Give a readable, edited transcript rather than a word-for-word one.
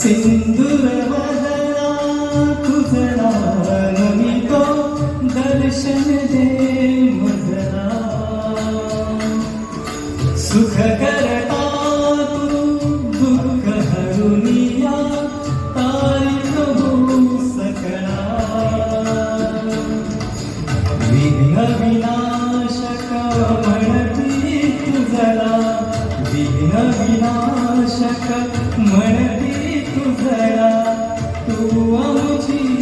सिंदूर वदना तुझला नमितो दर्शन दे मजला सुख करता तू दुःख हरुनिया तारीख हो सकला विघ्न विनाशक म्हणती तुझला विघ्न विनाशक म्हणती तुझला तू आमची